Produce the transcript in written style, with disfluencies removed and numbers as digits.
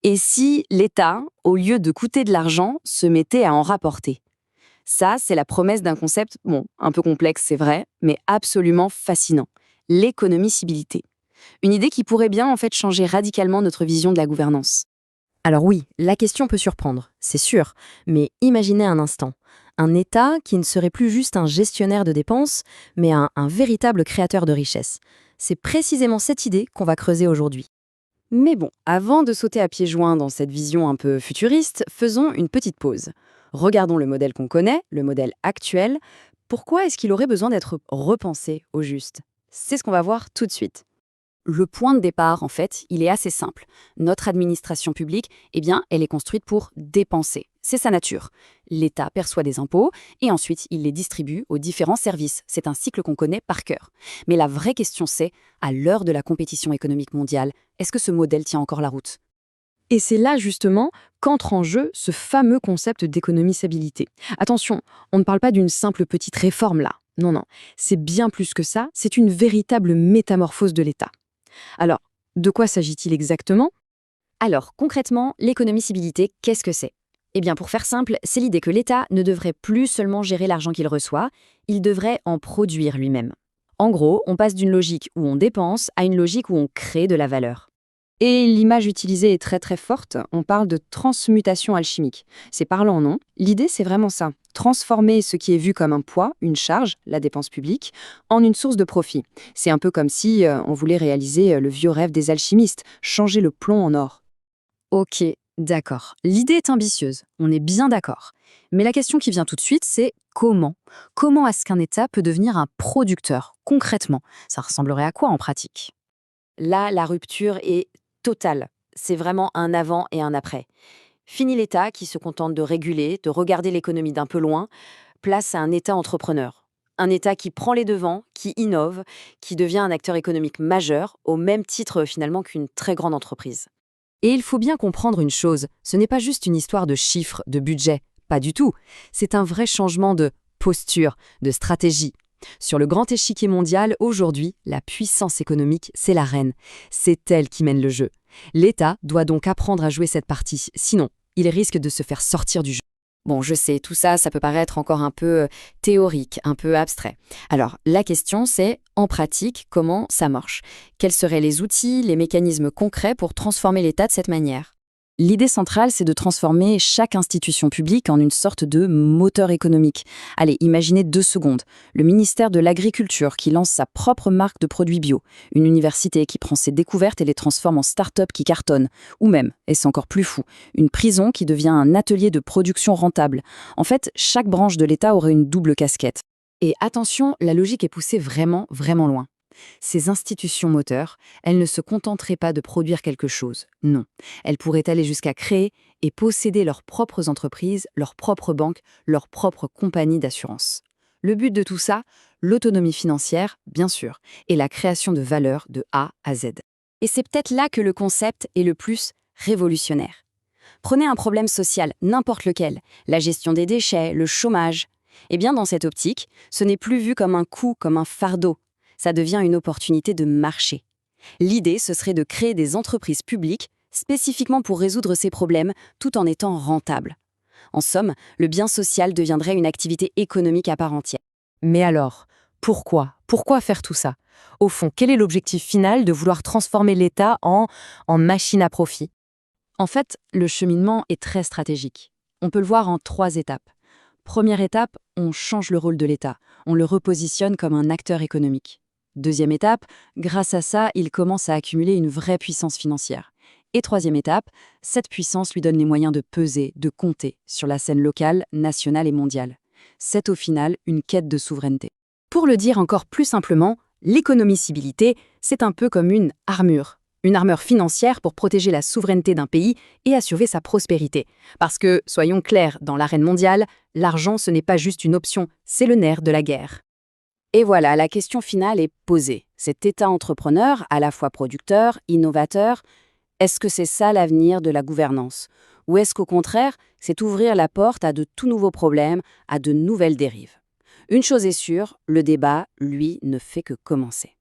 Et si l'État, au lieu de coûter de l'argent, se mettait à en rapporter? Ça, c'est la promesse d'un concept, bon, un peu complexe, c'est vrai, mais absolument fascinant. L'économie-cibilité. Une idée qui pourrait bien, en fait, changer radicalement notre vision de la gouvernance. Alors oui, la question peut surprendre, c'est sûr, mais imaginez un instant. Un État qui ne serait plus juste un gestionnaire de dépenses, mais un véritable créateur de richesse. C'est précisément cette idée qu'on va creuser aujourd'hui. Mais bon, avant de sauter à pieds joints dans cette vision un peu futuriste, faisons une petite pause. Regardons le modèle qu'on connaît, le modèle actuel. Pourquoi est-ce qu'il aurait besoin d'être repensé au juste? C'est ce qu'on va voir tout de suite. Le point de départ, en fait, il est assez simple. Notre administration publique, eh bien, elle est construite pour dépenser. C'est sa nature. L'État perçoit des impôts et ensuite il les distribue aux différents services. C'est un cycle qu'on connaît par cœur. Mais la vraie question c'est, à l'heure de la compétition économique mondiale, est-ce que ce modèle tient encore la route? Et c'est là justement qu'entre en jeu ce fameux concept d'économie-stabilité. Attention, on ne parle pas d'une simple petite réforme là. Non, non, c'est bien plus que ça, c'est une véritable métamorphose de l'État. Alors, de quoi s'agit-il exactement? Alors, concrètement, l'économie-cibilité, qu'est-ce que c'est? Eh bien, pour faire simple, c'est l'idée que l'État ne devrait plus seulement gérer l'argent qu'il reçoit, il devrait en produire lui-même. En gros, on passe d'une logique où on dépense à une logique où on crée de la valeur. Et l'image utilisée est très très forte, on parle de transmutation alchimique. C'est parlant, non? L'idée, c'est vraiment ça. Transformer ce qui est vu comme un poids, une charge, la dépense publique, en une source de profit. C'est un peu comme si on voulait réaliser le vieux rêve des alchimistes, changer le plomb en or. Ok, d'accord. L'idée est ambitieuse, on est bien d'accord. Mais la question qui vient tout de suite, c'est comment? Comment est-ce qu'un État peut devenir un producteur, concrètement? Ça ressemblerait à quoi en pratique? Là, la rupture est totale. C'est vraiment un avant et un après. Fini l'État qui se contente de réguler, de regarder l'économie d'un peu loin, place à un État entrepreneur. Un État qui prend les devants, qui innove, qui devient un acteur économique majeur, au même titre finalement qu'une très grande entreprise. Et il faut bien comprendre une chose, ce n'est pas juste une histoire de chiffres, de budget, pas du tout. C'est un vrai changement de posture, de stratégie. Sur le grand échiquier mondial, aujourd'hui, la puissance économique, c'est la reine. C'est elle qui mène le jeu. L'État doit donc apprendre à jouer cette partie, sinon, il risque de se faire sortir du jeu. Bon, je sais, tout ça, ça peut paraître encore un peu théorique, un peu abstrait. Alors, la question, c'est, en pratique, comment ça marche? Quels seraient les outils, les mécanismes concrets pour transformer l'État de cette manière? L'idée centrale, c'est de transformer chaque institution publique en une sorte de moteur économique. Allez, imaginez 2 secondes. Le ministère de l'Agriculture qui lance sa propre marque de produits bio, une université qui prend ses découvertes et les transforme en start-up qui cartonnent, ou même, et c'est encore plus fou, une prison qui devient un atelier de production rentable. En fait, chaque branche de l'État aurait une double casquette. Et attention, la logique est poussée vraiment, vraiment loin. Ces institutions moteurs, elles ne se contenteraient pas de produire quelque chose, non. Elles pourraient aller jusqu'à créer et posséder leurs propres entreprises, leurs propres banques, leurs propres compagnies d'assurance. Le but de tout ça, l'autonomie financière, bien sûr, et la création de valeur de A à Z. Et c'est peut-être là que le concept est le plus révolutionnaire. Prenez un problème social, n'importe lequel, la gestion des déchets, le chômage. Eh bien, dans cette optique, ce n'est plus vu comme un coût, comme un fardeau. Ça devient une opportunité de marché. L'idée, ce serait de créer des entreprises publiques spécifiquement pour résoudre ces problèmes tout en étant rentables. En somme, le bien social deviendrait une activité économique à part entière. Mais alors, pourquoi? Pourquoi faire tout ça? Au fond, quel est l'objectif final de vouloir transformer l'État en machine à profit? En fait, le cheminement est très stratégique. On peut le voir en 3 étapes. Première étape, on change le rôle de l'État. On le repositionne comme un acteur économique. Deuxième étape, grâce à ça, il commence à accumuler une vraie puissance financière. Et troisième étape, cette puissance lui donne les moyens de peser, de compter sur la scène locale, nationale et mondiale. C'est au final une quête de souveraineté. Pour le dire encore plus simplement, l'économie-cibilité, c'est un peu comme une armure. Une armure financière pour protéger la souveraineté d'un pays et assurer sa prospérité. Parce que, soyons clairs, dans l'arène mondiale, l'argent ce n'est pas juste une option, c'est le nerf de la guerre. Et voilà, la question finale est posée. Cet État entrepreneur, à la fois producteur, innovateur, est-ce que c'est ça l'avenir de la gouvernance? Ou est-ce qu'au contraire, c'est ouvrir la porte à de tout nouveaux problèmes, à de nouvelles dérives? Une chose est sûre, le débat, lui, ne fait que commencer.